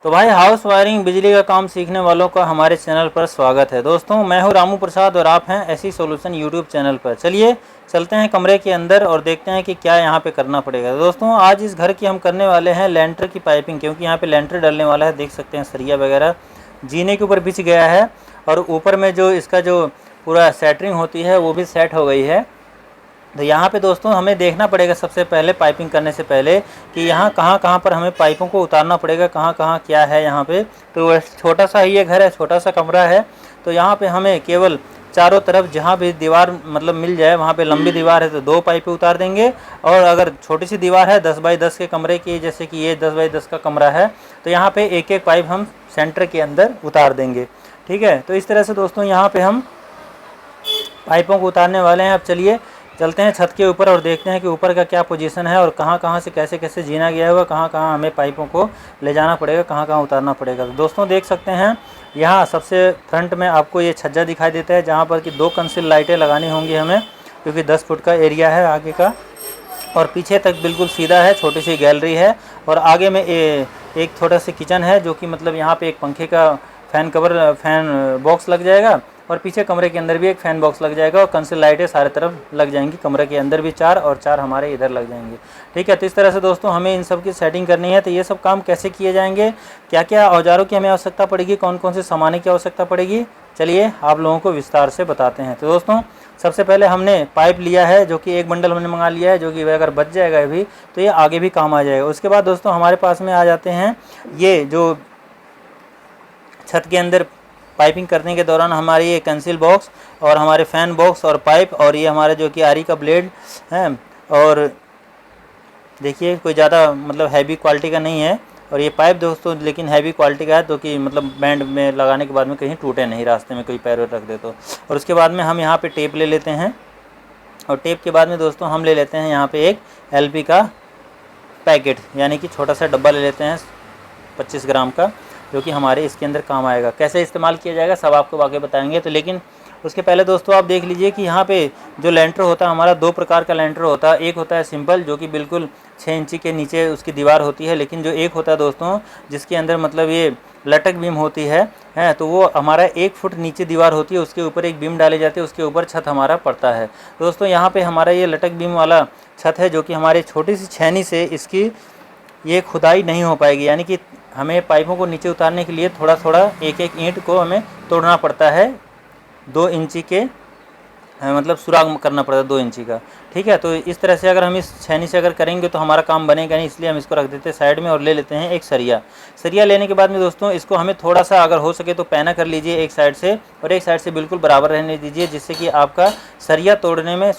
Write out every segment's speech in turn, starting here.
तो भाई house wiring बिजली का काम सीखने वालों का हमारे चैनल पर स्वागत है। दोस्तों मैं हूं रामू प्रसाद और आप हैं ऐसी सॉल्यूशन यूट्यूब चैनल पर। चलिए चलते हैं कमरे के अंदर और देखते हैं कि क्या यहां पे करना पड़ेगा। दोस्तों आज इस घर की हम करने वाले हैं लेंटर की पाइपिंग, क्योंकि यहां पे लेंटर डलने वाला है। देख सकते हैं सरिया वगैरह जीने के ऊपर बिछ गया है और ऊपर में जो इसका जो पूरा सेटरिंग होती है वो भी सेट हो गई है। तो यहाँ पे दोस्तों हमें देखना पड़ेगा सबसे पहले पाइपिंग करने से पहले कि यहाँ कहाँ कहाँ पर हमें पाइपों को उतारना पड़ेगा, कहाँ कहाँ क्या है यहाँ पे। तो छोटा सा ही ये घर है, छोटा सा कमरा है। तो यहाँ पे हमें केवल चारों तरफ जहाँ भी दीवार मतलब मिल जाए, वहाँ पे लंबी दीवार है तो 2 पाइपें उतार देंगे, और अगर छोटी सी दीवार है 10 बाई 10 के कमरे की, जैसे कि ये 10 बाई 10 का कमरा है, तो यहाँ पे एक एक पाइप हम सेंटर के अंदर उतार देंगे। ठीक है, तो इस तरह से दोस्तों यहाँ पे हम पाइपों को उतारने वाले हैं। अब चलिए चलते हैं छत के ऊपर और देखते हैं कि ऊपर का क्या पोजीशन है और कहाँ कहाँ से कैसे कैसे जीना गया होगा, कहाँ कहाँ हमें पाइपों को ले जाना पड़ेगा, कहाँ कहाँ उतारना पड़ेगा। तो दोस्तों देख सकते हैं यहाँ सबसे फ्रंट में आपको ये छज्जा दिखाई देता है, जहाँ पर कि 2 कंसील लाइटें लगानी होंगी हमें, क्योंकि 10 फुट का एरिया है आगे का, और पीछे तक बिल्कुल सीधा है, छोटी सी गैलरी है। और आगे में एक छोटा सा किचन है, जो कि मतलब यहाँ पे एक पंखे का फैन बॉक्स लग जाएगा, और पीछे कमरे के अंदर भी एक फ़ैन बॉक्स लग जाएगा, और कंसील लाइटें सारे तरफ लग जाएंगी। कमरे के अंदर भी 4 और 4 हमारे इधर लग जाएंगे। ठीक है, तो इस तरह से दोस्तों हमें इन सब की सेटिंग करनी है। तो ये सब काम कैसे किए जाएंगे, क्या क्या औजारों की हमें आवश्यकता पड़ेगी, कौन कौन से सामानों की आवश्यकता पड़ेगी, चलिए आप लोगों को विस्तार से बताते हैं। तो दोस्तों सबसे पहले हमने पाइप लिया है, जो कि 1 बंडल हमने मंगा लिया है, जो कि अगर बच जाएगा अभी तो ये आगे भी काम आ जाएगा। उसके बाद दोस्तों हमारे पास में आ जाते हैं ये जो छत के अंदर पाइपिंग करने के दौरान हमारी ये कंसील बॉक्स और हमारे फ़ैन बॉक्स और पाइप, और ये हमारे जो कि आरी का ब्लेड है, और देखिए कोई ज़्यादा मतलब हैवी क्वालिटी का नहीं है। और ये पाइप दोस्तों लेकिन हैवी क्वालिटी का है, तो कि मतलब बैंड में लगाने के बाद में कहीं टूटे नहीं, रास्ते में कोई पैर रख दे तो। और उसके बाद में हम यहाँ पर टेप ले लेते हैं, और टेप के बाद में दोस्तों हम ले लेते हैं यहाँ पर एक LP का पैकेट, यानी कि छोटा सा डब्बा ले लेते हैं 25 ग्राम का, जो कि हमारे इसके अंदर काम आएगा। कैसे इस्तेमाल किया जाएगा सब आपको आगे बताएंगे। तो लेकिन उसके पहले दोस्तों आप देख लीजिए कि यहाँ पे जो लेंटर होता है हमारा 2 प्रकार का लेंटर होता है। एक होता है सिंपल, जो कि बिल्कुल 6 इंची के नीचे उसकी दीवार होती है, लेकिन जो एक होता है दोस्तों जिसके अंदर मतलब ये लटक बीम होती है तो वो हमारा 1 फुट नीचे दीवार होती है, उसके ऊपर एक बीम डाली जाती है, उसके ऊपर छत हमारा पड़ता है। दोस्तों यहाँ पर हमारा ये लटक बीम वाला छत है, जो कि हमारी छोटी सी छेनी से इसकी ये खुदाई नहीं हो पाएगी, यानी कि हमें पाइपों को नीचे उतारने के लिए थोड़ा थोड़ा एक एक ईंट को हमें तोड़ना पड़ता है। 2 इंची के मतलब सुराग करना पड़ता है 2 इंची का। ठीक है, तो इस तरह से अगर हम इस छेनी से अगर करेंगे तो हमारा काम बनेगा नहीं, इसलिए हम इसको रख देते हैं साइड में और ले लेते हैं एक सरिया लेने के बाद में दोस्तों इसको हमें थोड़ा सा अगर हो सके तो पैना कर लीजिए एक साइड से, और एक साइड से बिल्कुल बराबर रहने दीजिए, जिससे कि आपका सरिया तोड़ने में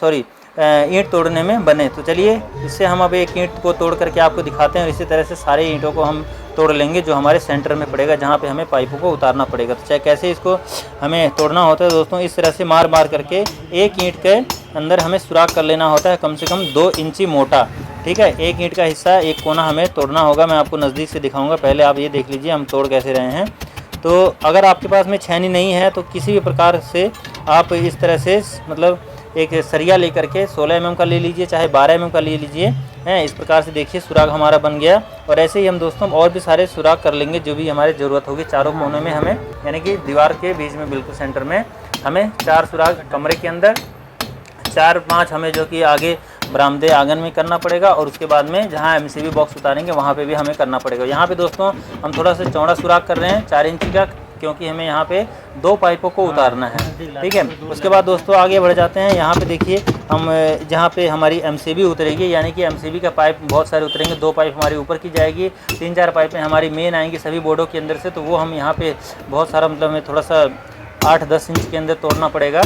ईंट तोड़ने में बने। तो चलिए इससे हम अब एक ईंट को तोड़ करके आपको दिखाते हैं। इसी तरह से सारे ईंटों को हम तोड़ लेंगे जो हमारे सेंटर में पड़ेगा, जहाँ पे हमें पाइपों को उतारना पड़ेगा। तो चाहे कैसे इसको हमें तोड़ना होता है दोस्तों, इस तरह से मार मार करके एक ईंट के अंदर हमें सुराख कर लेना होता है, कम से कम 2 इंची मोटा। ठीक है, एक ईंट का हिस्सा एक कोना हमें तोड़ना होगा। मैं आपको नज़दीक से दिखाऊँगा, पहले आप ये देख लीजिए हम तोड़ कैसे रहे हैं। तो अगर आपके पास में छेनी नहीं है तो किसी भी प्रकार से आप इस तरह से मतलब एक सरिया लेकर के 16 mm का ले लीजिए, चाहे 12 mm का ले लीजिए। इस प्रकार से देखिए सुराग हमारा बन गया। और ऐसे ही हम दोस्तों और भी सारे सुराग कर लेंगे जो भी हमारी ज़रूरत होगी। चारों कोनों में हमें, यानी कि दीवार के बीच में बिल्कुल सेंटर में हमें 4 सुराग, कमरे के अंदर 4-5 हमें जो कि आगे बरामदे आंगन में करना पड़ेगा, और उसके बाद में जहाँ MCB बॉक्स उतारेंगे वहाँ पे भी हमें करना पड़ेगा। यहाँ पे दोस्तों हम थोड़ा सा चौड़ा सुराग कर रहे हैं 4 इंची का, क्योंकि हमें यहाँ पे 2 पाइपों को उतारना है। ठीक है, उसके बाद दोस्तों आगे बढ़ जाते हैं। यहाँ पे देखिए हम जहाँ पे हमारी MCB उतरेगी, यानी कि MCB का पाइप बहुत सारे उतरेंगे। 2 पाइप हमारी ऊपर की जाएगी, 3-4 पाइपें हमारी मेन आएंगी सभी बोर्डों के अंदर से, तो वो हम यहाँ पे बहुत सारा मतलब हमें थोड़ा सा 8-10 इंच के अंदर तोड़ना पड़ेगा।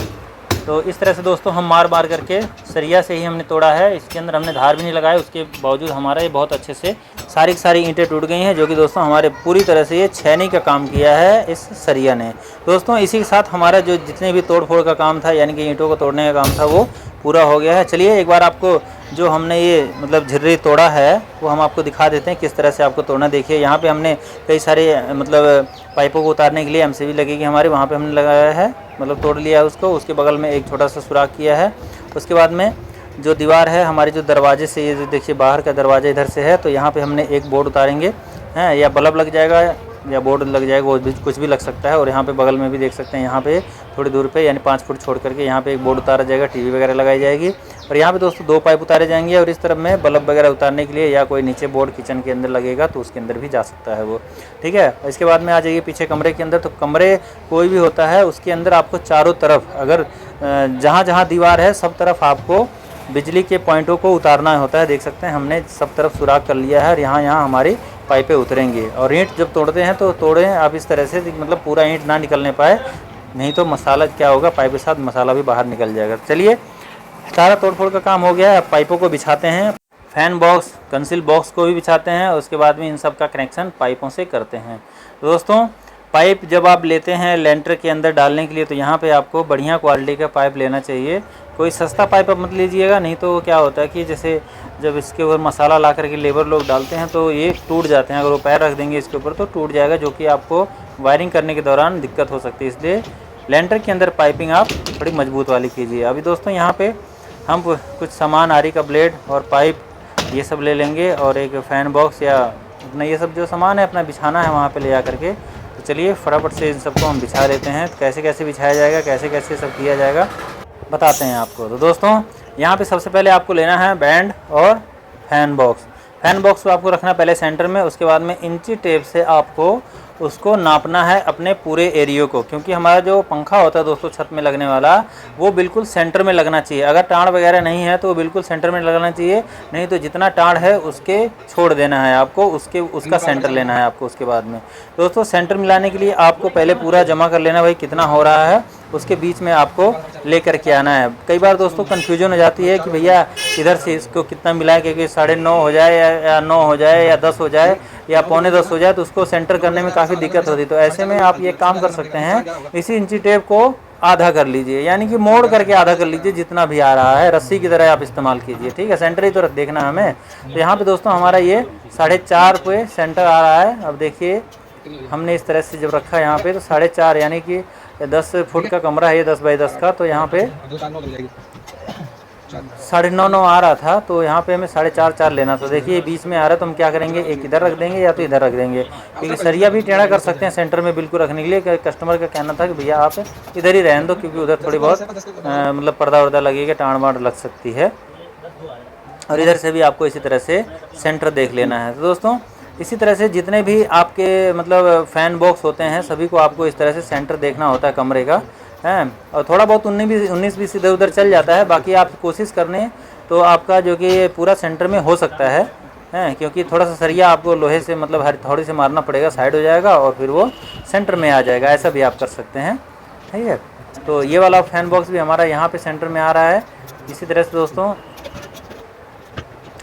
तो इस तरह से दोस्तों हम मार मार करके सरिया से ही हमने तोड़ा है, इसके अंदर हमने धार भी नहीं लगाया, उसके बावजूद हमारा ये बहुत अच्छे से सारी की सारी ईंटें टूट गई हैं, जो कि दोस्तों हमारे पूरी तरह से ये छेनी का काम किया है इस सरिया ने। दोस्तों इसी के साथ हमारा जो जितने भी तोड़ फोड़ का काम था, यानी कि ईंटों को तोड़ने का काम था, वो पूरा हो गया है। चलिए एक बार आपको जो हमने ये मतलब झिर्री तोड़ा है वो हम आपको दिखा देते हैं किस तरह से आपको तोड़ना। देखिए यहाँ पे हमने कई सारे मतलब पाइपों को उतारने के लिए MCB लगेगी हमारे, वहाँ पे हमने लगाया है, मतलब तोड़ लिया है उसको। उसके बगल में एक छोटा सा सुराख किया है। उसके बाद में जो दीवार है हमारी, जो दरवाजे से, ये जो देखिए बाहर का दरवाजा इधर से है, तो यहाँ पे हमने एक बोर्ड उतारेंगे हैं, या बल्ब लग जाएगा या बोर्ड लग जाएगा, वो भी कुछ भी लग सकता है। और यहाँ पे बगल में भी देख सकते हैं, यहाँ पे थोड़ी दूर पे यानी 5 फुट छोड़ करके यहाँ पे एक बोर्ड उतारा जाएगा, टीवी वगैरह लगाई जाएगी। और यहाँ पे दोस्तों 2 पाइप उतारे जाएंगे और इस तरफ में बल्ब वगैरह उतारने के लिए या कोई नीचे बोर्ड किचन के अंदर लगेगा तो उसके अंदर भी जा सकता है वो, ठीक है। इसके बाद में आ जाइए पीछे कमरे के अंदर। तो कमरे कोई भी होता है उसके अंदर आपको चारों तरफ, अगर जहाँ जहाँ दीवार है सब तरफ आपको बिजली के पॉइंटों को उतारना होता है। देख सकते हैं हमने सब तरफ सुराख कर लिया है और यहाँ यहाँ हमारी पाइपें उतरेंगी। और ईंट जब तोड़ते हैं तो तोड़ें आप इस तरह से, मतलब पूरा ईंट ना निकलने पाए, नहीं तो मसाला क्या होगा, पाइप के साथ मसाला भी बाहर निकल जाएगा। चलिए सारा तोड़फोड़ का काम हो गया है, अब पाइपों को बिछाते हैं, फैन बॉक्स कंसील बॉक्स को भी बिछाते हैं। उसके बाद में इन सब का कनेक्शन पाइपों से करते हैं। तो दोस्तों पाइप जब आप लेते हैं लेंटर के अंदर डालने के लिए तो यहाँ पे आपको बढ़िया क्वालिटी का पाइप लेना चाहिए। कोई सस्ता पाइप आप मत लीजिएगा, नहीं तो क्या होता है कि जैसे जब इसके ऊपर मसाला ला करके लेबर लोग डालते हैं तो ये टूट जाते हैं। अगर वो पैर रख देंगे इसके ऊपर तो टूट जाएगा, जो कि आपको वायरिंग करने के दौरान दिक्कत हो सकती है। इसलिए लेंटर के अंदर पाइपिंग आप थोड़ी मजबूत वाली कीजिए। अभी दोस्तों यहाँ पे हम कुछ सामान, आरी का ब्लेड और पाइप ये सब ले लेंगे और एक फ़ैन बॉक्स या अपना ये सब जो सामान है अपना बिछाना है वहाँ पे ले जा करके। तो चलिए फटाफट से इन सबको हम बिछा लेते हैं। कैसे कैसे बिछाया जाएगा, कैसे कैसे सब किया जाएगा बताते हैं आपको। तो दोस्तों यहाँ पे सबसे पहले आपको लेना है बैंड और फैन बॉक्स। फैन बॉक्स को आपको रखना पहले सेंटर में, उसके बाद में इंची टेप से आपको उसको नापना है अपने पूरे एरिया को, क्योंकि हमारा जो पंखा होता है दोस्तों छत में लगने वाला वो बिल्कुल सेंटर में लगना चाहिए। अगर टाड़ वगैरह नहीं है तो वो बिल्कुल सेंटर में लगना चाहिए, नहीं तो जितना टाड़ है उसके छोड़ देना है आपको, उसका सेंटर लेना है आपको। उसके बाद में दोस्तों सेंटर मिलाने के लिए आपको पहले पूरा जमा कर लेना भाई कितना हो रहा है, उसके बीच में आपको लेकर के आना है। कई बार दोस्तों कन्फ्यूजन हो जाती है कि भैया इधर से इसको कितना मिलाएं, क्योंकि 9.5 हो जाए या 9 हो जाए या 10 हो जाए या 9:45 हो जाए तो उसको सेंटर करने में काफ़ी दिक्कत होती है। तो ऐसे में आप ये काम कर सकते हैं, इसी इंची टेप को आधा कर लीजिए, यानी कि मोड़ करके आधा कर लीजिए, जितना भी आ रहा है रस्सी की तरह आप इस्तेमाल कीजिए, ठीक है। सेंटर ही तो देखना हमें। तो यहाँ पे दोस्तों हमारा ये 4.5 पे सेंटर आ रहा है। अब देखिए हमने इस तरह से जब रखा है यहाँ पे तो 4.5 यानी कि 10 फुट का कमरा है ये 10 बाई 10 का, तो यहाँ पे 9.5 आ रहा था, तो यहाँ पे हमें 4.5 लेना। तो देखिए बीच में आ रहा है तो हम क्या करेंगे, एक इधर रख देंगे या तो इधर रख देंगे, क्योंकि सरिया भी टेढ़ा कर सकते हैं सेंटर में बिल्कुल रखने के लिए। कस्टमर का कहना था कि भैया आप इधर ही रहने दो, क्योंकि उधर थोड़ी बहुत मतलब पर्दा वर्दा लगेगा, टाँड़ वाड़ लग सकती है। और इधर से भी आपको इसी तरह से सेंटर देख लेना है। तो दोस्तों इसी तरह से जितने भी आपके मतलब फ़ैन बॉक्स होते हैं सभी को आपको इस तरह से सेंटर देखना होता है कमरे का, है। और थोड़ा बहुत 19-20 इधर उधर चल जाता है, बाकी आप कोशिश करने तो आपका जो कि पूरा सेंटर में हो सकता है, क्योंकि थोड़ा सा सरिया आपको लोहे से मतलब हर थोड़ी से मारना पड़ेगा, साइड हो जाएगा और फिर वो सेंटर में आ जाएगा। ऐसा भी आप कर सकते हैं, ठीक है। तो ये वाला फ़ैन बॉक्स भी हमारा यहाँ पे सेंटर में आ रहा है। इसी तरह से दोस्तों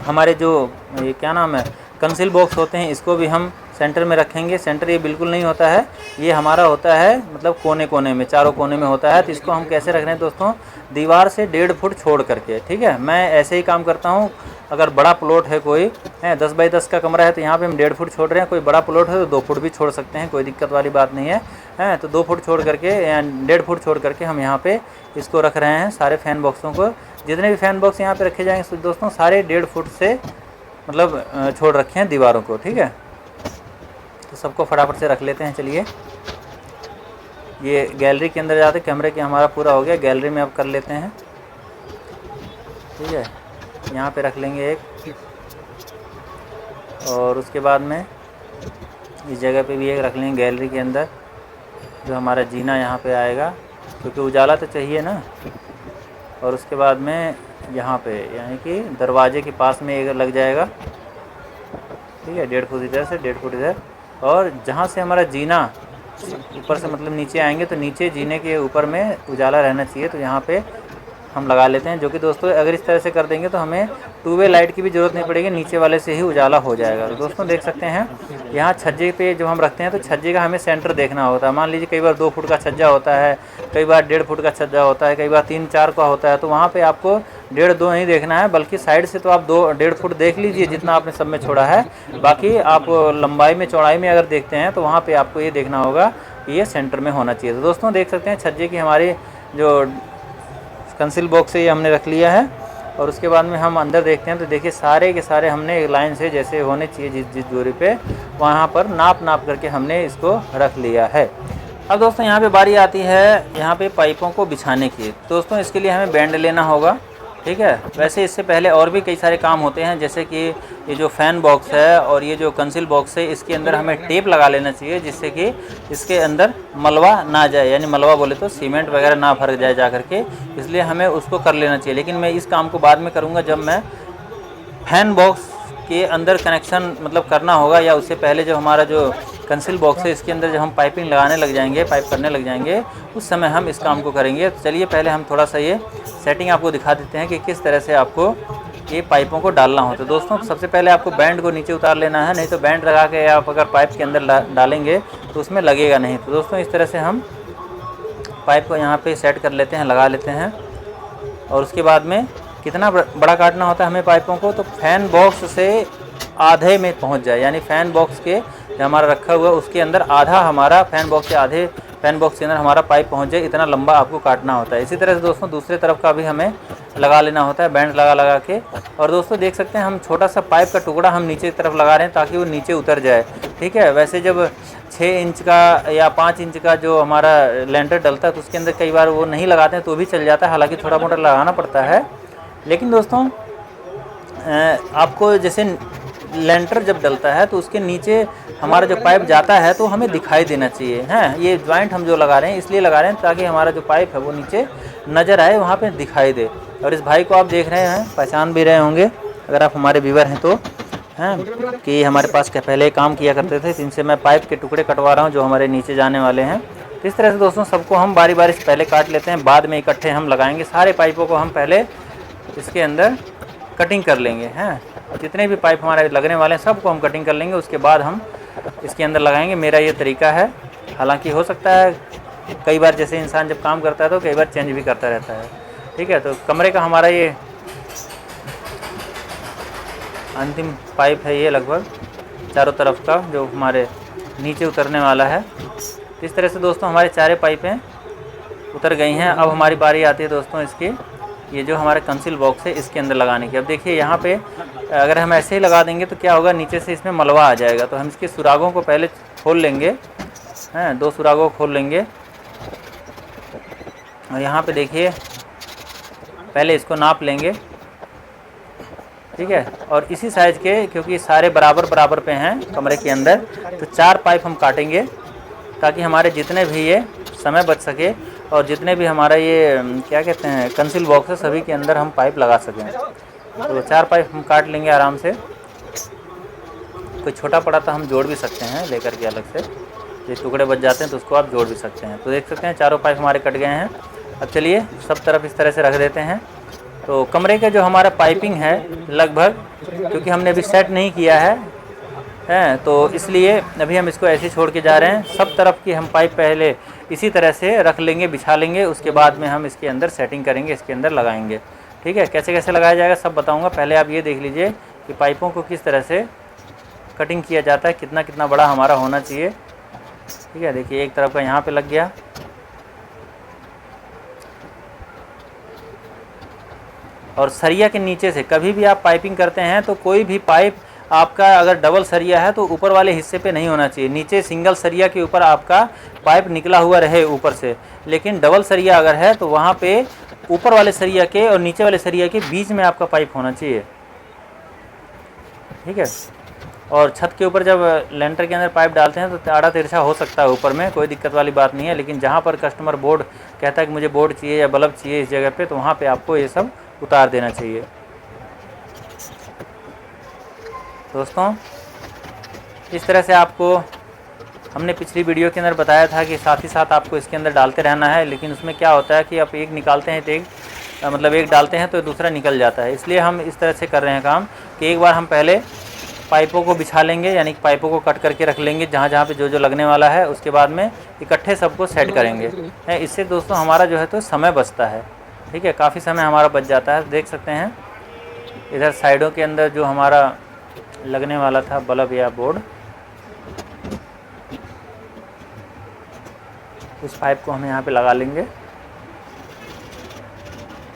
हमारे जो ये क्या नाम है कंसील बॉक्स होते हैं इसको भी हम सेंटर में रखेंगे। सेंटर ये बिल्कुल नहीं होता है, ये हमारा होता है मतलब कोने कोने में, चारों कोने में होता है। तो इसको हम कैसे रख रहे हैं दोस्तों, दीवार से 1.5 फुट छोड़ करके, ठीक है। मैं ऐसे ही काम करता हूँ। अगर बड़ा प्लॉट है कोई 10 बाई 10 का कमरा है तो यहाँ पे हम 1.5 फुट छोड़ रहे हैं। कोई बड़ा प्लॉट है तो 2 फुट भी छोड़ सकते हैं, कोई दिक्कत वाली बात नहीं है। तो 2 फुट छोड़ करके या 1.5 फुट छोड़ करके हम यहाँ पे इसको रख रहे हैं सारे फ़ैन बॉक्सों को। जितने भी फ़ैन बॉक्स यहाँ पे रखे जाएंगे दोस्तों सारे 1.5 फुट से मतलब छोड़ रखे हैं दीवारों को, ठीक है। तो सबको फटाफट से रख लेते हैं। चलिए ये गैलरी के अंदर जाते कैमरे के हमारा पूरा हो गया, गैलरी में अब कर लेते हैं, ठीक है। यहाँ पे रख लेंगे एक, और उसके बाद में इस जगह पे भी एक रख लेंगे गैलरी के अंदर, जो हमारा जीना यहाँ पे आएगा, क्योंकि उजाला तो चाहिए ना। और उसके बाद में यहाँ पे यानी कि दरवाजे के पास में एक लग जाएगा, ठीक है। 1.5 फुट इधर से 1.5 फुट इधर, और जहाँ से हमारा जीना ऊपर से मतलब नीचे आएंगे तो नीचे जीने के ऊपर में उजाला रहना चाहिए, तो यहाँ पे हम लगा लेते हैं। जो कि दोस्तों अगर इस तरह से कर देंगे तो हमें 2 वे लाइट की भी ज़रूरत नहीं पड़ेगी, नीचे वाले से ही उजाला हो जाएगा। तो दोस्तों देख सकते हैं यहाँ छज्जे पे जब हम रखते हैं तो छज्जे का हमें सेंटर देखना होता है। मान लीजिए कई बार 2 फुट का छज्जा होता है, कई बार 1.5 फुट का छज्जा होता है, कई बार 3-4 का होता है, तो वहाँ पर आपको 1.5-2 नहीं देखना है, बल्कि साइड से तो आप 2-1.5 फुट देख लीजिए जितना आपने सब में छोड़ा है। बाकी आप लंबाई में चौड़ाई में अगर देखते हैं तो वहाँ पे आपको ये देखना होगा कि ये सेंटर में होना चाहिए। तो दोस्तों देख सकते हैं छज्जे की हमारी जो कंसील बॉक्स है ये हमने रख लिया है। और उसके बाद में हम अंदर देखते हैं तो देखिए सारे के सारे हमने एक लाइन से जैसे होने चाहिए जिस जिस दूरी पे, वहाँ पर नाप नाप करके हमने इसको रख लिया है। अब दोस्तों यहाँ पे बारी आती है यहाँ पे पाइपों को बिछाने की। दोस्तों इसके लिए हमें बैंड लेना होगा, ठीक है। वैसे इससे पहले और भी कई सारे काम होते हैं, जैसे कि ये जो फ़ैन बॉक्स है और ये जो कंसील बॉक्स है, इसके अंदर हमें टेप लगा लेना चाहिए, जिससे कि इसके अंदर मलबा ना जाए, यानी मलबा बोले तो सीमेंट वगैरह ना भर जाए जा करके, इसलिए हमें उसको कर लेना चाहिए। लेकिन मैं इस काम को बाद में करूँगा जब मैं फैन बॉक्स के अंदर कनेक्शन मतलब करना होगा, या उससे पहले जब हमारा जो कंसील बॉक्स है इसके अंदर जब हम पाइपिंग लगाने लग जाएंगे, पाइप करने लग जाएंगे, उस समय हम इस काम को करेंगे। तो चलिए पहले हम थोड़ा सा ये सेटिंग आपको दिखा देते हैं कि किस तरह से आपको ये पाइपों को डालना होता है। दोस्तों सबसे पहले आपको बैंड को नीचे उतार लेना है, नहीं तो बैंड लगा के आप अगर पाइप के अंदर डालेंगे तो उसमें लगेगा नहीं। तो दोस्तों इस तरह से हम पाइप को यहाँ पे सेट कर लेते हैं, लगा लेते हैं। और उसके बाद में कितना बड़ा काटना होता है हमें पाइपों को, तो फैन बॉक्स से आधे में पहुँच जाए, यानी फ़ैन बॉक्स के जो हमारा रखा हुआ है उसके अंदर आधा हमारा फ़ैन बॉक्स के आधे फ़ैन बॉक्स के अंदर हमारा पाइप पहुंच जाए, इतना लंबा आपको काटना होता है। इसी तरह से दोस्तों दूसरे तरफ का भी हमें लगा लेना होता है, बैंड लगा लगा के। और दोस्तों देख सकते हैं हम छोटा सा पाइप का टुकड़ा हम नीचे की तरफ लगा रहे हैं ताकि वो नीचे उतर जाए, ठीक है। वैसे जब 6 इंच का या 5 इंच का जो हमारा लेंटर डलता है तो उसके अंदर कई बार वो नहीं लगाते हैं तो भी चल जाता है, हालाँकि थोड़ा मोटा लगाना पड़ता है। लेकिन दोस्तों आपको जैसे लेंटर जब डलता है तो उसके नीचे हमारा जो पाइप जाता है तो हमें दिखाई देना चाहिए, हैं। ये जॉइंट हम जो लगा रहे हैं इसलिए लगा रहे हैं ताकि हमारा जो पाइप है वो नीचे नज़र आए, वहाँ पे दिखाई दे। और इस भाई को आप देख रहे हैं, पहचान भी रहे होंगे अगर आप हमारे व्यूवर हैं तो, हैं, कि हमारे पास पहले काम किया करते थे, जिनसे मैं पाइप के टुकड़े कटवा रहा हूँ जो हमारे नीचे जाने वाले हैं। तो इस तरह से दोस्तों सबको हम बारी बारी से पहले काट लेते हैं, बाद में इकट्ठे हम लगाएंगे। सारे पाइपों को हम पहले इसके अंदर कटिंग कर लेंगे, हैं। और जितने भी पाइप हमारे लगने वाले हैं सबको हम कटिंग कर लेंगे, उसके बाद हम इसके अंदर लगाएंगे। मेरा ये तरीका है, हालांकि हो सकता है कई बार जैसे इंसान जब काम करता है तो कई बार चेंज भी करता रहता है, ठीक है। तो कमरे का हमारा ये अंतिम पाइप है, ये लगभग चारों तरफ का जो हमारे नीचे उतरने वाला है। इस तरह से दोस्तों हमारे चारे पाइपें उतर गई हैं। अब हमारी बारी आती है दोस्तों इसकी, ये जो हमारा कंसील बॉक्स है इसके अंदर लगाने की। अब देखिए यहाँ पे अगर हम ऐसे ही लगा देंगे तो क्या होगा, नीचे से इसमें मलबा आ जाएगा। तो हम इसके सुरागों को पहले खोल लेंगे, हैं, 2 सुरागों को खोल लेंगे। और यहाँ पे देखिए पहले इसको नाप लेंगे, ठीक है। और इसी साइज़ के, क्योंकि सारे बराबर बराबर पे हैं कमरे के अंदर, तो 4 पाइप हम काटेंगे ताकि हमारे जितने भी ये समय बच सके और जितने भी हमारा ये क्या कहते हैं कंसील बॉक्स है सभी के अंदर हम पाइप लगा सकें। तो 4 पाइप हम काट लेंगे आराम से। कोई छोटा पड़ा तो हम जोड़ भी सकते हैं लेकर के अलग से, ये टुकड़े बच जाते हैं तो उसको आप जोड़ भी सकते हैं। तो देख सकते हैं चारों पाइप हमारे कट गए हैं। अब चलिए सब तरफ इस तरह से रख देते हैं। तो कमरे का जो हमारा पाइपिंग है लगभग, क्योंकि हमने अभी सेट नहीं किया है, तो इसलिए अभी हम इसको ऐसे छोड़ के जा रहे हैं। सब तरफ की हम पाइप पहले इसी तरह से रख लेंगे, बिछा लेंगे, उसके बाद में हम इसके अंदर सेटिंग करेंगे, इसके अंदर लगाएंगे, ठीक है। कैसे कैसे लगाया जाएगा सब बताऊंगा। पहले आप ये देख लीजिए कि पाइपों को किस तरह से कटिंग किया जाता है, कितना कितना बड़ा हमारा होना चाहिए, ठीक है। देखिए एक तरफ का यहाँ पे लग गया, और सरिया के नीचे से कभी भी आप पाइपिंग करते हैं तो कोई भी पाइप आपका अगर डबल सरिया है तो ऊपर वाले हिस्से पे नहीं होना चाहिए। नीचे सिंगल सरिया के ऊपर आपका पाइप निकला हुआ रहे ऊपर से, लेकिन डबल सरिया अगर है तो वहाँ पे ऊपर वाले सरिया के और नीचे वाले सरिया के बीच में आपका पाइप होना चाहिए, ठीक है। और छत के ऊपर जब लेंटर के अंदर पाइप डालते हैं तो आड़ा तिरछा हो सकता है ऊपर में, कोई दिक्कत वाली बात नहीं है। लेकिन जहाँ पर कस्टमर बोर्ड कहता है कि मुझे बोर्ड चाहिए या बल्ब चाहिए इस जगह पे, तो वहाँ पे आपको ये सब उतार देना चाहिए। दोस्तों इस तरह से आपको हमने पिछली वीडियो के अंदर बताया था कि साथ ही साथ आपको इसके अंदर डालते रहना है, लेकिन उसमें क्या होता है कि आप एक निकालते हैं तो एक मतलब एक डालते हैं तो दूसरा निकल जाता है। इसलिए हम इस तरह से कर रहे हैं काम कि एक बार हम पहले पाइपों को बिछा लेंगे, यानी कि पाइपों को कट करके रख लेंगे जहाँ जहाँ पे जो जो लगने वाला है, उसके बाद में इकट्ठे सबको सेट करेंगे। इससे दोस्तों हमारा जो है तो समय बचता है, ठीक है, काफ़ी समय हमारा बच जाता है। देख सकते हैं इधर साइडों के अंदर जो हमारा लगने वाला था बल्ब या बोर्ड, उस पाइप को हम यहाँ पे लगा लेंगे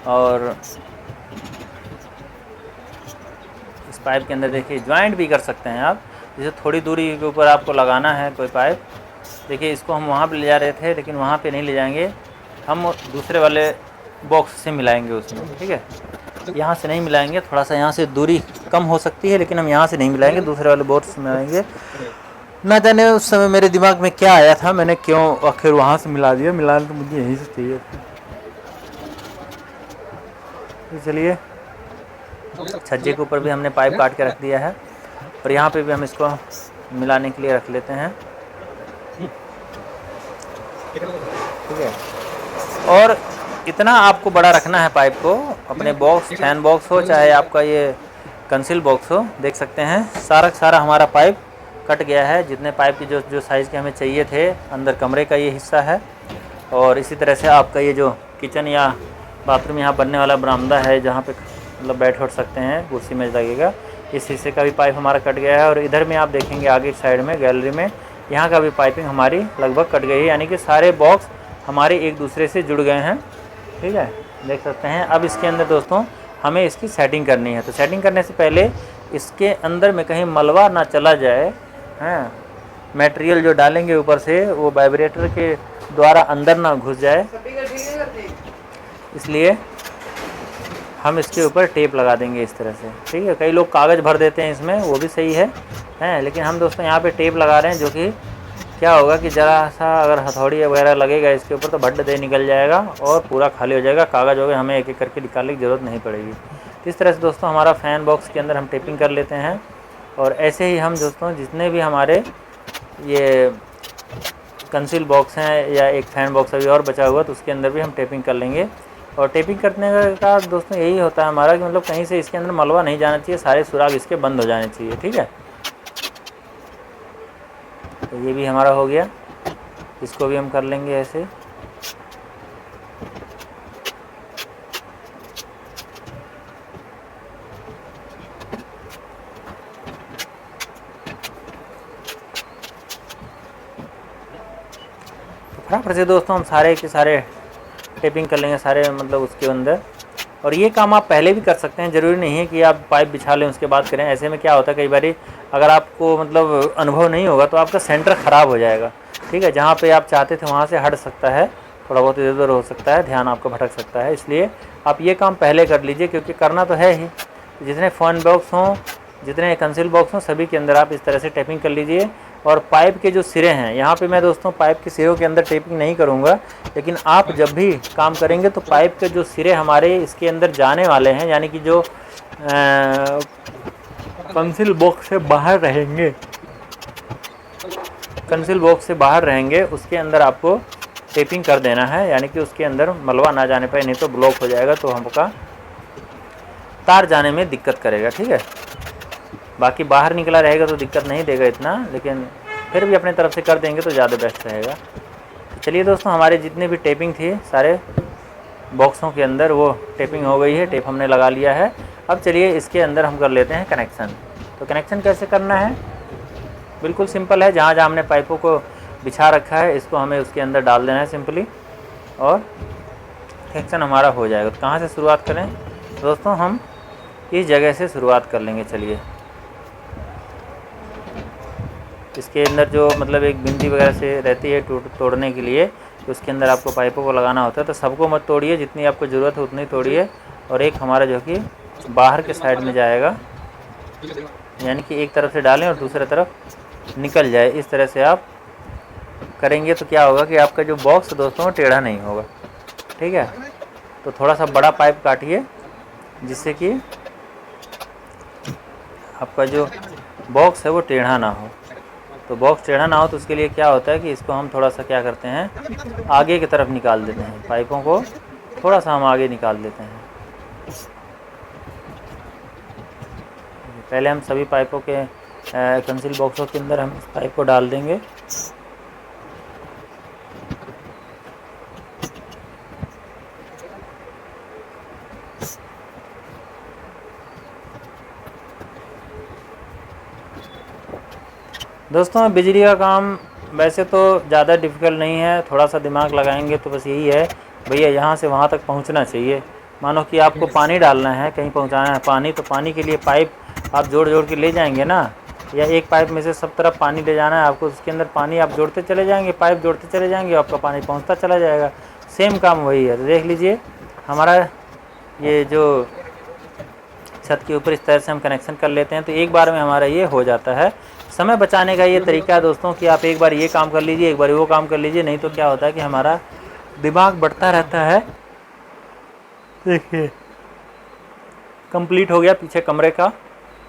और पाइप के अंदर देखिए जॉइंट भी कर सकते हैं आप। जैसे थोड़ी दूरी के ऊपर आपको लगाना है कोई पाइप, देखिए इसको हम वहाँ पे ले जा रहे थे लेकिन वहाँ पे नहीं ले जाएंगे, हम दूसरे वाले बॉक्स से मिलाएंगे उसमें, ठीक है। यहाँ से नहीं मिलाएंगे, थोड़ा सा यहाँ से दूरी कम हो सकती है लेकिन हम यहाँ से नहीं मिलाएंगे, दूसरे वाले बॉक्स से मिलाएंगे। ना जाने उस समय मेरे दिमाग में क्या आया था, मैंने क्यों आखिर वहाँ से मिला दिया, मिलाना तो मुझे यहीं से चाहिए था। चलिए छज्जे के ऊपर भी हमने पाइप काट के रख दिया है और यहाँ पे भी हम इसको मिलाने के लिए रख लेते हैं, ठीक है। और इतना आपको बड़ा रखना है पाइप को, अपने बॉक्स, फैन बॉक्स हो चाहे आपका ये कंसील बॉक्स हो। देख सकते हैं सारा हमारा पाइप कट गया है, जितने पाइप की जो साइज़ के हमें चाहिए थे। अंदर कमरे का ये हिस्सा है और इसी तरह से आपका ये जो किचन या बाथरूम यहाँ बनने वाला बरामदा है जहाँ पे मतलब बैठ उठ सकते हैं, कुर्सी मेज लगेगा, इस हिस्से का भी पाइप हमारा कट गया है। और इधर में आप देखेंगे आगे साइड में गैलरी में यहाँ का भी पाइपिंग हमारी लगभग कट गई है, यानी कि सारे बॉक्स हमारे एक दूसरे से जुड़ गए हैं, ठीक है। देख सकते हैं। अब इसके अंदर दोस्तों हमें इसकी सेटिंग करनी है, तो सेटिंग करने से पहले इसके अंदर में कहीं मलबा ना चला जाए, हैं, मटेरियल जो डालेंगे ऊपर से वो वाइब्रेटर के द्वारा अंदर ना घुस जाए, इसलिए हम इसके ऊपर टेप लगा देंगे इस तरह से, ठीक है। कई लोग कागज़ भर देते हैं इसमें, वो भी सही है, लेकिन हम दोस्तों यहाँ पे टेप लगा रहे हैं, जो कि क्या होगा कि ज़रा सा अगर हथौड़ी वगैरह लगेगा इसके ऊपर तो भड्ड दे निकल जाएगा और पूरा खाली हो जाएगा, कागज़ हो गए, हमें एक एक करके निकालने की ज़रूरत नहीं पड़ेगी। इस तरह से दोस्तों हमारा फ़ैन बॉक्स के अंदर हम टेपिंग कर लेते हैं। और ऐसे ही हम दोस्तों जितने भी हमारे ये कंसील बॉक्स हैं या एक फ़ैन बॉक्स अभी और बचा हुआ तो उसके अंदर भी हम टेपिंग कर लेंगे। और टेपिंग करने का दोस्तों यही होता है हमारा कि मतलब कहीं से इसके अंदर मलबा नहीं जाना चाहिए, सारे सुराग इसके बंद हो जाने चाहिए, ठीक है। तो ये भी हमारा हो गया, इसको भी हम कर लेंगे ऐसे। फटाफट से दोस्तों हम सारे के सारे टेपिंग कर लेंगे, सारे मतलब उसके अंदर। और ये काम आप पहले भी कर सकते हैं, ज़रूरी नहीं है कि आप पाइप बिछा लें उसके बाद करें। ऐसे में क्या होता है कई बार अगर आपको मतलब अनुभव नहीं होगा तो आपका सेंटर ख़राब हो जाएगा, ठीक है। जहाँ पे आप चाहते थे वहाँ से हट सकता है, थोड़ा बहुत इधर उधर हो सकता है, ध्यान आपका भटक सकता है, इसलिए आप ये काम पहले कर लीजिए, क्योंकि करना तो है ही। जितने फ़ैन बॉक्स हों, जितने कंसील बॉक्स हों, सभी के अंदर आप इस तरह से टेपिंग कर लीजिए। और पाइप के जो सिरे हैं, यहाँ पे मैं दोस्तों पाइप के सिरों के अंदर टेपिंग नहीं करूँगा, लेकिन आप जब भी काम करेंगे तो पाइप के जो सिरे हमारे इसके अंदर जाने वाले हैं, यानी कि जो कंसील बॉक्स से बाहर रहेंगे, कंसील बॉक्स से बाहर रहेंगे, उसके अंदर आपको टेपिंग कर देना है, यानी कि उसके अंदर मलबा ना जाने पाए, नहीं तो ब्लॉक हो जाएगा, तो हमका तार जाने में दिक्कत करेगा, ठीक है। बाकी बाहर निकला रहेगा तो दिक्कत नहीं देगा इतना, लेकिन फिर भी अपने तरफ से कर देंगे तो ज़्यादा बेस्ट रहेगा। तो चलिए दोस्तों, हमारे जितने भी टेपिंग थी सारे बॉक्सों के अंदर वो टेपिंग हो गई है, टेप हमने लगा लिया है। अब चलिए इसके अंदर हम कर लेते हैं कनेक्शन। तो कनेक्शन कैसे करना है, बिल्कुल सिंपल है। जहाँ जहाँ हमने पाइपों को बिछा रखा है इसको हमें उसके अंदर डाल देना है सिंपली, और कनेक्शन हमारा हो जाएगा। तो कहाँ से शुरुआत करें दोस्तों, हम इस जगह से शुरुआत कर लेंगे। चलिए, इसके अंदर जो मतलब एक बिंदी वगैरह से रहती है तोड़ने के लिए, तो उसके अंदर आपको पाइपों को लगाना होता है। तो सबको मत तोड़िए, जितनी आपको ज़रूरत है उतनी तोड़िए। और एक हमारा जो कि बाहर के साइड में जाएगा, यानी कि एक तरफ से डालें और दूसरी तरफ निकल जाए, इस तरह से आप करेंगे तो क्या होगा कि आपका जो बॉक्स दोस्तों टेढ़ा नहीं होगा, ठीक है। तो थोड़ा सा बड़ा पाइप काटिए जिससे कि आपका जो बॉक्स है वो टेढ़ा ना हो। तो बॉक्स टेढ़ा ना हो तो उसके लिए क्या होता है कि इसको हम थोड़ा सा क्या करते हैं, आगे की तरफ निकाल देते हैं, पाइपों को थोड़ा सा हम आगे निकाल देते हैं। पहले हम सभी पाइपों के कंसील बॉक्सों के अंदर हम इस पाइप को डाल देंगे। दोस्तों, बिजली का काम वैसे तो ज़्यादा डिफ़िकल्ट नहीं है, थोड़ा सा दिमाग लगाएंगे तो बस यही है भैया, यहाँ से वहाँ तक पहुँचना चाहिए। मानो कि आपको पानी डालना है, कहीं पहुँचाना है पानी, तो पानी के लिए पाइप आप जोड़ जोड़ के ले जाएंगे ना, या एक पाइप में से सब तरफ पानी ले जाना है आपको, उसके अंदर पानी आप जोड़ते चले जाएंगे, पाइप जोड़ते चले जाएंगे, आपका पानी पहुंचता चला जाएगा। सेम काम वही है। तो देख लीजिए हमारा ये जो छत के ऊपर इस तरह से हम कनेक्शन कर लेते हैं तो एक बार में हमारा ये हो जाता है। समय बचाने का ये तरीका है दोस्तों कि आप एक बार ये काम कर लीजिए, एक बार वो काम कर लीजिए, नहीं तो क्या होता है कि हमारा दिमाग बढ़ता रहता है। देखिए कंप्लीट हो गया, पीछे कमरे का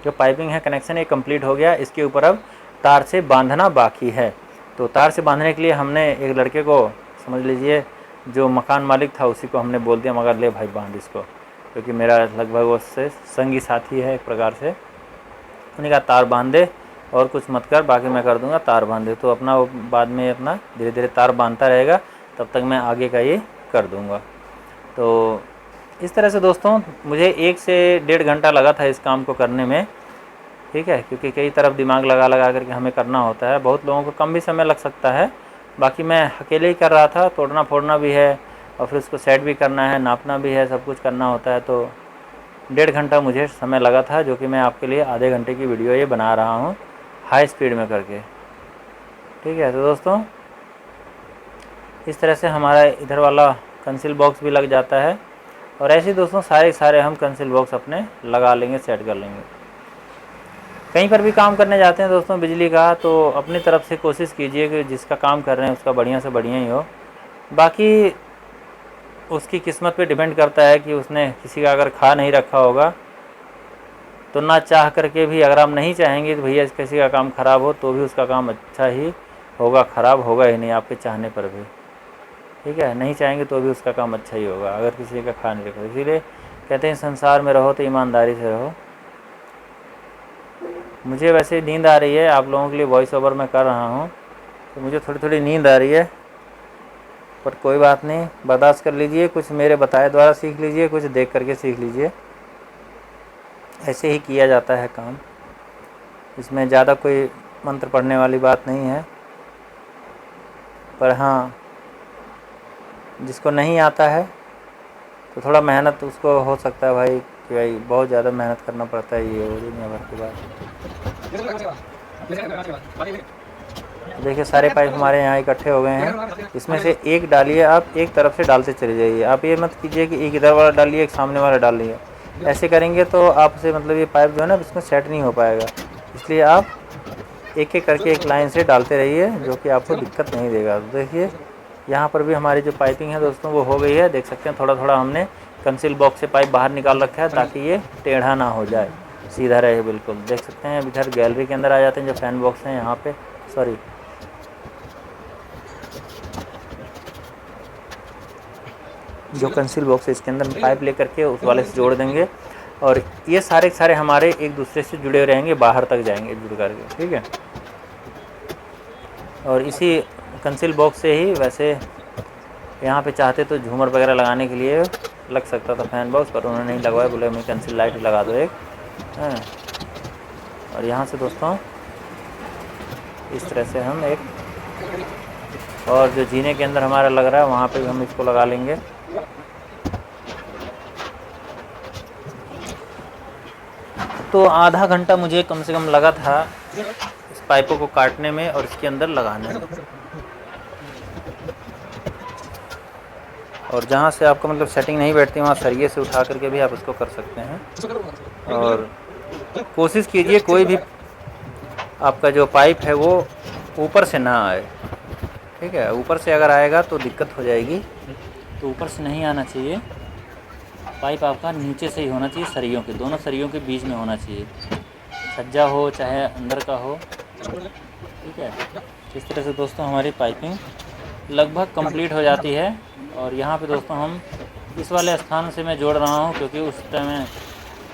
जो पाइपिंग है कनेक्शन ये कंप्लीट हो गया। इसके ऊपर अब तार से बांधना बाकी है। तो तार से बांधने के लिए हमने एक लड़के को, समझ लीजिए जो मकान मालिक था उसी को हमने बोल दिया, मगर ले भाई बांध इसको, क्योंकि मेरा लगभग उससे संगी साथी है एक प्रकार से। उन्होंने कहा तार बांध दे और कुछ मत कर, बाकी मैं कर दूंगा, तार बांध दे। तो अपना वो बाद में अपना धीरे धीरे तार बांधता रहेगा, तब तक मैं आगे का ये कर दूंगा। तो इस तरह से दोस्तों मुझे 1 से 1.5 घंटा लगा था इस काम को करने में, ठीक है, क्योंकि कई तरफ दिमाग लगा लगा करके हमें करना होता है। बहुत लोगों को कम भी समय लग सकता है, बाकी मैं अकेले ही कर रहा था। तोड़ना फोड़ना भी है और फिर उसको सेट भी करना है, नापना भी है, सब कुछ करना होता है। तो 1.5 घंटा मुझे समय लगा था, जो कि मैं आपके लिए आधे घंटे की वीडियो ये बना रहा हूँ हाई स्पीड में करके, ठीक है। तो दोस्तों इस तरह से हमारा इधर वाला कंसील बॉक्स भी लग जाता है, और ऐसे ही दोस्तों सारे हम कंसील बॉक्स अपने लगा लेंगे, सेट कर लेंगे। कहीं पर भी काम करने जाते हैं दोस्तों बिजली का, तो अपनी तरफ से कोशिश कीजिए कि जिसका काम कर रहे हैं उसका बढ़िया से बढ़िया ही हो। बाकी उसकी किस्मत पे डिपेंड करता है कि उसने किसी का अगर खा नहीं रखा होगा तो ना चाह करके भी, अगर आप नहीं चाहेंगे तो भैया किसी का काम ख़राब हो, तो भी उसका काम अच्छा ही होगा, ख़राब होगा ही नहीं आपके चाहने पर भी, ठीक है। नहीं चाहेंगे तो भी उसका काम अच्छा ही होगा अगर किसी का खा नहीं रखा। इसीलिए कहते हैं संसार में रहो तो ईमानदारी से रहो। मुझे वैसे नींद आ रही है, आप लोगों के लिए वॉइस ओवर मैं कर रहा हूँ तो मुझे थोड़ी थोड़ी नींद आ रही है, पर कोई बात नहीं, बर्दाश्त कर लीजिए। कुछ मेरे बताए द्वारा सीख लीजिए, कुछ देख करके सीख लीजिए। ऐसे ही किया जाता है काम, इसमें ज़्यादा कोई मंत्र पढ़ने वाली बात नहीं है। पर हाँ, जिसको नहीं आता है तो थोड़ा मेहनत उसको हो सकता है भाई कि भाई बहुत ज़्यादा मेहनत करना पड़ता है, ये हो दुनिया भर की बात। देखिए सारे पाइप हमारे यहाँ इकट्ठे हो गए हैं। इसमें से एक डालिए, आप एक तरफ से डालते चले जाइए। आप ये मत कीजिए कि एक इधर वाला डालिए एक सामने वाला डालिए, ऐसे करेंगे तो आपसे मतलब ये पाइप जो है ना इसमें सेट नहीं हो पाएगा। इसलिए आप एक एक करके एक लाइन से डालते रहिए, जो कि आपको दिक्कत नहीं देगा। तो देखिए यहाँ पर भी हमारी जो पाइपिंग है दोस्तों वो हो गई है। देख सकते हैं थोड़ा थोड़ा हमने कंसील बॉक्स से पाइप बाहर निकाल रखा है ताकि ये टेढ़ा ना हो जाए, सीधा रहे बिल्कुल। देख सकते हैं अब इधर गैलरी के अंदर आ जाते हैं, जो फैन बॉक्स हैं यहाँ पे, सॉरी जो कंसील बॉक्स है इसके अंदर पाइप लेकर के उस वाले से जोड़ देंगे, और ये सारे सारे हमारे एक दूसरे से जुड़े रहेंगे, बाहर तक जाएंगे जुड़ करके, ठीक है। और इसी कंसील बॉक्स से ही वैसे यहाँ पे चाहते तो झूमर वगैरह लगाने के लिए लग सकता था फैन बॉक्स, पर उन्होंने नहीं लगवाया, बोले मैं कंसील लाइट लगा दो एक, हाँ। और यहाँ से दोस्तों इस तरह से हम एक, और जो जीने के अंदर हमारा लग रहा है वहाँ पे भी हम इसको लगा लेंगे। तो आधा घंटा मुझे कम से कम लगा था इस पाइपों को काटने में और इसके अंदर लगाने में। और जहाँ से आपको मतलब सेटिंग नहीं बैठती वहाँ सरिये से उठा करके भी आप इसको कर सकते हैं। और कोशिश कीजिए कोई भी आपका जो पाइप है वो ऊपर से ना आए, ठीक है। ऊपर से अगर आएगा तो दिक्कत हो जाएगी, तो ऊपर से नहीं आना चाहिए। पाइप आपका नीचे से ही होना चाहिए, सरियों के, दोनों सरियों के बीच में होना चाहिए, छज्जा हो चाहे अंदर का हो, ठीक है। इस तरह से दोस्तों हमारी पाइपिंग लगभग कंप्लीट हो जाती है। और यहाँ पे दोस्तों हम इस वाले स्थान से मैं जोड़ रहा हूँ क्योंकि उस टाइम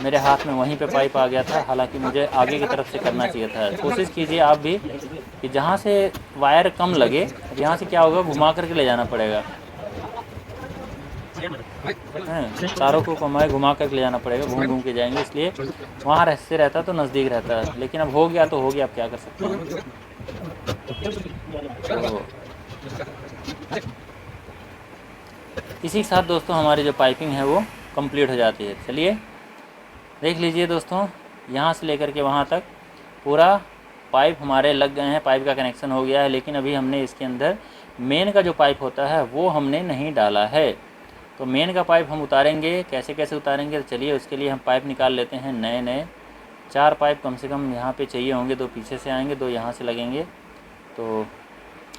मेरे हाथ में वहीं पे पाइप आ गया था, हालांकि मुझे आगे की तरफ से करना चाहिए था। कोशिश कीजिए आप भी कि जहाँ से वायर कम लगे, यहाँ से क्या होगा घुमा करके ले जाना पड़ेगा, तारों को घुमा करके ले जाना पड़ेगा, घूम घूम के जाएंगे, इसलिए वहाँ रहस्य रहता तो नज़दीक रहता है। लेकिन अब हो गया तो हो गया, आप क्या कर सकते हैं। तो इसी के साथ दोस्तों हमारी जो पाइपिंग है वो कंप्लीट हो जाती है। चलिए देख लीजिए दोस्तों, यहाँ से लेकर के वहाँ तक पूरा पाइप हमारे लग गए हैं, पाइप का कनेक्शन हो गया है। लेकिन अभी हमने इसके अंदर मेन का जो पाइप होता है वो हमने नहीं डाला है। तो मेन का पाइप हम उतारेंगे, कैसे कैसे उतारेंगे, तो चलिए उसके लिए हम पाइप निकाल लेते हैं। नए नए 4 पाइप कम से कम यहाँ पे चाहिए होंगे, 2 पीछे से आएंगे, 2 यहाँ से लगेंगे। तो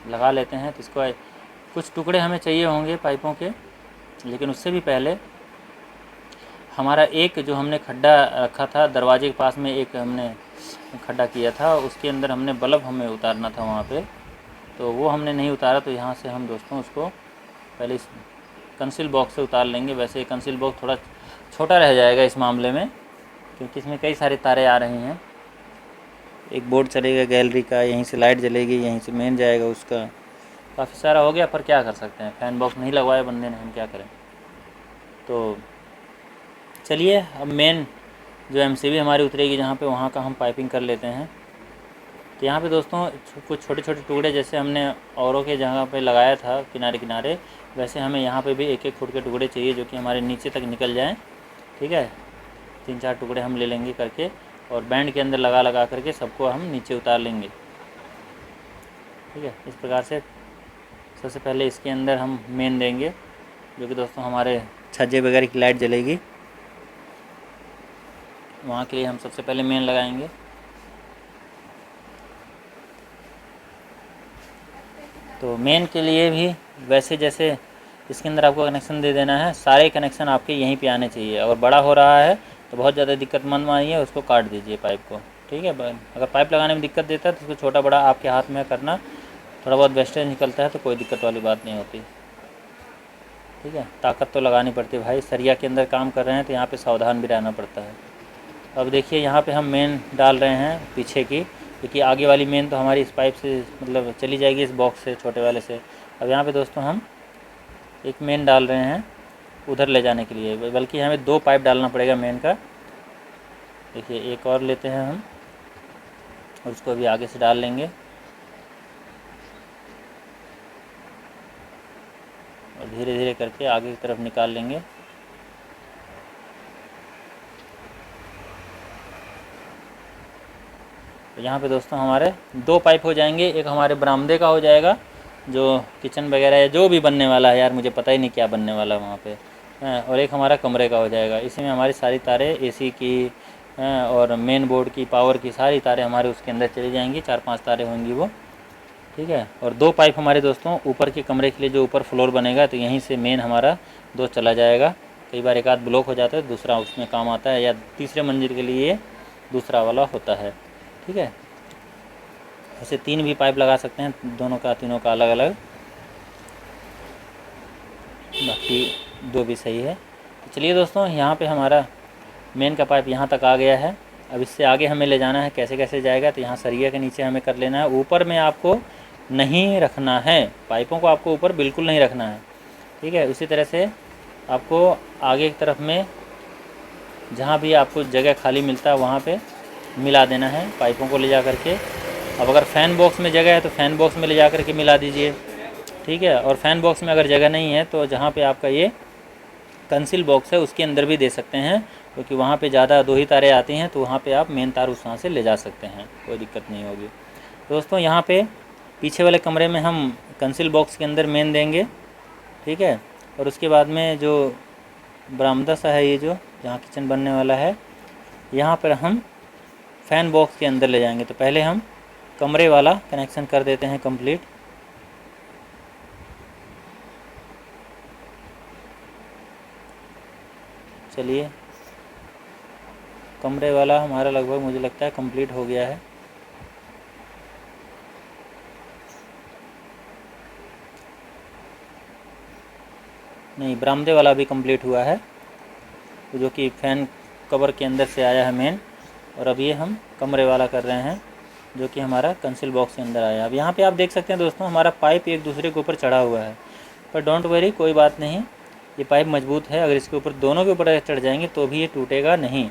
लगा लेते हैं। तो इसको कुछ टुकड़े हमें चाहिए होंगे पाइपों के, लेकिन उससे भी पहले हमारा एक जो हमने खड्डा रखा था दरवाजे के पास में, एक हमने खड्डा किया था, उसके अंदर हमने बल्ब हमें उतारना था वहाँ पे, तो वो हमने नहीं उतारा। तो यहाँ से हम दोस्तों उसको पहले इस कंसील बॉक्स से उतार लेंगे। वैसे कंसील बॉक्स थोड़ा छोटा रह जाएगा इस मामले में, क्योंकि इसमें कई सारे तारे आ रही हैं। एक बोर्ड चलेगा गैलरी का, यहीं से लाइट जलेगी, यहीं से मेन जाएगा उसका, काफ़ी सारा हो गया। पर क्या कर सकते हैं, फैन बॉक्स नहीं लगवाया बंदे ने, हम क्या करें। तो चलिए अब मेन जो एमसीबी हमारी उतरेगी जहाँ पे, वहाँ का हम पाइपिंग कर लेते हैं। तो यहाँ पे दोस्तों कुछ छोटे छोटे टुकड़े, जैसे हमने औरों के जगह पे लगाया था किनारे किनारे, वैसे हमें यहाँ पे भी एक एक फुट के टुकड़े चाहिए जो कि हमारे नीचे तक निकल जाएँ। ठीक है, 3-4 टुकड़े हम ले लेंगे करके, और बैंड के अंदर लगा लगा करके सबको हम नीचे उतार लेंगे। ठीक है, इस प्रकार से सबसे पहले इसके अंदर हम मेन देंगे, जो कि दोस्तों हमारे छज्जे वगैरह की लाइट जलेगी, वहाँ के लिए हम सबसे पहले मेन लगाएंगे। तो मेन के लिए भी वैसे जैसे इसके अंदर आपको कनेक्शन दे देना है, सारे कनेक्शन आपके यहीं पे आने चाहिए। अगर बड़ा हो रहा है तो बहुत ज़्यादा दिक्कत मत मानिए, उसको काट दीजिए पाइप को। ठीक है, अगर पाइप लगाने में दिक्कत देता है तो उसको छोटा बड़ा आपके हाथ में करना, थोड़ा बहुत वेस्टेज निकलता है तो कोई दिक्कत वाली बात नहीं होती। ठीक है, ताकत तो लगानी पड़ती है भाई, सरिया के अंदर काम कर रहे हैं तो यहाँ पे सावधान भी रहना पड़ता है। अब देखिए यहाँ पे हम मेन डाल रहे हैं पीछे की, क्योंकि आगे वाली मेन तो हमारी इस पाइप से मतलब चली जाएगी, इस बॉक्स से, छोटे वाले से। अब यहाँ पे दोस्तों हम एक मेन डाल रहे हैं उधर ले जाने के लिए, बल्कि हमें 2 पाइप डालना पड़ेगा मेन का। देखिए एक और लेते हैं हम, और उसको अभी आगे से डाल लेंगे, और धीरे धीरे करके आगे की तरफ निकाल लेंगे। तो यहाँ पे दोस्तों हमारे 2 पाइप हो जाएंगे। एक हमारे बरामदे का हो जाएगा, जो किचन वगैरह है, जो भी बनने वाला है, यार मुझे पता ही नहीं क्या बनने वाला है वहाँ पे, और एक हमारा कमरे का हो जाएगा। इसी में हमारी सारी तारें, एसी की और मेन बोर्ड की, पावर की सारी तारें हमारे उसके अंदर चली जाएंगी। 4-5 तारें होंगी वो। ठीक है, और 2 पाइप हमारे दोस्तों ऊपर के कमरे के लिए, जो ऊपर फ्लोर बनेगा, तो यहीं से मेन हमारा 2 चला जाएगा। कई बार एक आध ब्लॉक हो जाता है, दूसरा उसमें काम आता है, या तीसरे मंजिल के लिए दूसरा वाला होता है। ठीक है, ऐसे 3 भी पाइप लगा सकते हैं, दोनों का, तीनों का अलग अलग, बाकी 2 भी सही है। तो चलिए दोस्तों, यहाँ पे हमारा मेन का पाइप यहाँ तक आ गया है। अब इससे आगे हमें ले जाना है, कैसे कैसे जाएगा, तो यहाँ सरिया के नीचे हमें कर लेना है। ऊपर में आपको नहीं रखना है, पाइपों को आपको ऊपर बिल्कुल नहीं रखना है। ठीक है, उसी तरह से आपको आगे की तरफ में जहाँ भी आपको जगह खाली मिलता है वहाँ पे मिला देना है पाइपों को ले जा करके। अब अगर फ़ैन बॉक्स में जगह है तो फ़ैन बॉक्स में ले जा करके मिला दीजिए। ठीक है, और फ़ैन बॉक्स में अगर जगह नहीं है तो जहाँ पे आपका ये कंसील बॉक्स है उसके अंदर भी दे सकते हैं, क्योंकि वहाँ पे ज़्यादा 2 ही तारें आती हैं, तो वहाँ पे आप मेन तार उस वहाँ से ले जा सकते हैं, कोई दिक्कत नहीं होगी। दोस्तों यहाँ पे पीछे वाले कमरे में हम कंसील बॉक्स के अंदर मेन देंगे। ठीक है, और उसके बाद में जो बरामदा सा है, ये जो जहाँ किचन बनने वाला है, यहाँ पर हम फ़ैन बॉक्स के अंदर ले जाएंगे। तो पहले हम कमरे वाला कनेक्शन कर देते हैं कंप्लीट। चलिए, कमरे वाला हमारा लगभग मुझे लगता है कंप्लीट हो गया है। नहीं, बरामदे वाला भी कंप्लीट हुआ है, जो कि फ़ैन कवर के अंदर से आया है मेन। और अब ये हम कमरे वाला कर रहे हैं, जो कि हमारा कंसील बॉक्स के अंदर आया। अब यहाँ पे आप देख सकते हैं दोस्तों, हमारा पाइप एक दूसरे के ऊपर चढ़ा हुआ है, पर डोंट वरी, कोई बात नहीं, ये पाइप मजबूत है। अगर इसके ऊपर, दोनों के ऊपर चढ़ जाएंगे तो भी ये टूटेगा नहीं।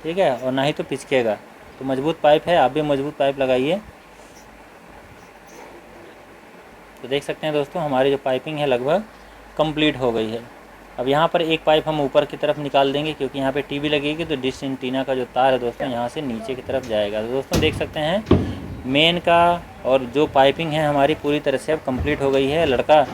ठीक है, और ना ही तो पिचकेगा। तो मजबूत पाइप है, आप भी मजबूत पाइप लगाइए। तो देख सकते हैं दोस्तों, हमारी जो पाइपिंग है लगभग कंप्लीट हो गई है। अब यहाँ पर एक पाइप हम ऊपर की तरफ निकाल देंगे, क्योंकि यहाँ पे टीवी लगेगी तो डिश एंटीना का जो तार है दोस्तों यहाँ से नीचे की तरफ जाएगा। तो दोस्तों देख सकते हैं मेन का और जो पाइपिंग है हमारी पूरी तरह से अब कंप्लीट हो गई है। लड़का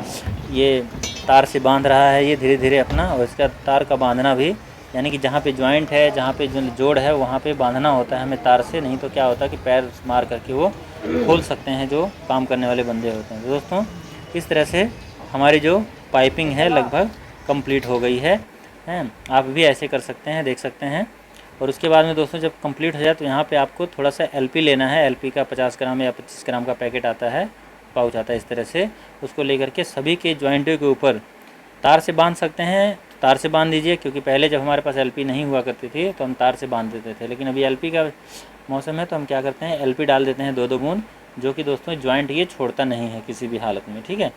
ये तार से बांध रहा है ये धीरे धीरे अपना, और इसका तार का बांधना भी, यानी कि जहाँ पे जॉइंट है, जहाँ पे जो जोड़ है वहाँ पे बांधना होता है हमें तार से, नहीं तो क्या होता है कि पैर मार करके वो खोल सकते हैं जो काम करने वाले बंदे होते हैं। तो दोस्तों इस तरह से हमारी जो पाइपिंग है लगभग कंप्लीट हो गई है। आप भी ऐसे कर सकते हैं, देख सकते हैं। और उसके बाद में दोस्तों जब कंप्लीट हो जाए तो यहाँ पे आपको थोड़ा सा एलपी लेना है। एलपी का 50 ग्राम या 25 ग्राम का पैकेट आता है, पाउच आता है इस तरह से। उसको लेकर के सभी के जॉइंटों के ऊपर तार से बांध सकते हैं, तार से बांध दीजिए, क्योंकि पहले जब हमारे पास एलपी नहीं हुआ करती थी तो हम तार से बांध देते थे, लेकिन अभी एलपी का मौसम है तो हम क्या करते हैं एलपी डाल देते हैं 2-2 बूंद, जो कि दोस्तों जॉइंट ये छोड़ता नहीं है किसी भी हालत में, ठीक है।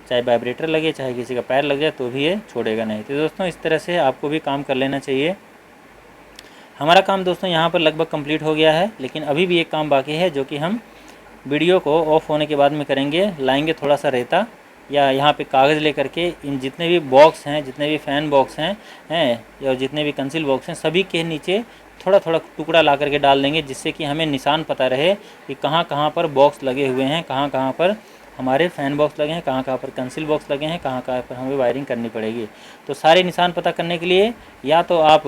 चाहे वाइब्रेटर लगे, चाहे किसी का पैर लग जाए तो भी ये छोड़ेगा नहीं। तो दोस्तों इस तरह से आपको भी काम कर लेना चाहिए। हमारा काम दोस्तों यहाँ पर लगभग कंप्लीट हो गया है, लेकिन अभी भी एक काम बाकी है जो कि हम वीडियो को ऑफ होने के बाद में करेंगे। लाएंगे थोड़ा सा रेता या यहाँ पे कागज़ लेकर के इन जितने भी बॉक्स हैं, जितने भी फ़ैन बॉक्स हैं या जितने भी कंसील बॉक्स हैं, सभी के नीचे थोड़ा थोड़ा टुकड़ा ला करके डाल देंगे, जिससे कि हमें निशान पता रहे कि कहाँ कहाँ पर बॉक्स लगे हुए हैं, कहाँ कहाँ पर हमारे फ़ैन बॉक्स लगे हैं, कहाँ कहाँ पर कंसील बॉक्स लगे हैं, कहाँ कहाँ पर हमें वायरिंग करनी पड़ेगी। तो सारे निशान पता करने के लिए या तो आप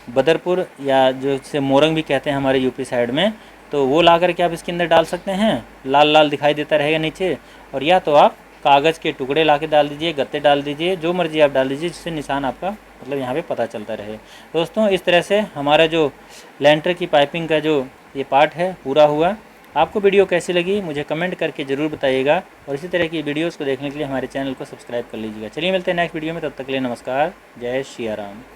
बदरपुर या जो इसे मोरंग भी कहते हैं हमारे यूपी साइड में, तो वो ला करके आप इसके अंदर डाल सकते हैं, लाल लाल दिखाई देता रहेगा नीचे। और या तो आप कागज़ के टुकड़े ला के डाल दीजिए, गत्ते डाल दीजिए, जो मर्जी आप डाल दीजिए, जिससे निशान आपका मतलब यहाँ पे पता चलता रहे। दोस्तों इस तरह से हमारा जो लेंटर की पाइपिंग का जो ये पार्ट है पूरा हुआ। आपको वीडियो कैसी लगी मुझे कमेंट करके ज़रूर बताइएगा, और इसी तरह की वीडियोज़ को देखने के लिए हमारे चैनल को सब्सक्राइब कर लीजिएगा। चलिए मिलते हैं नेक्स्ट वीडियो में, तब तक के लिए नमस्कार, जय श्री राम।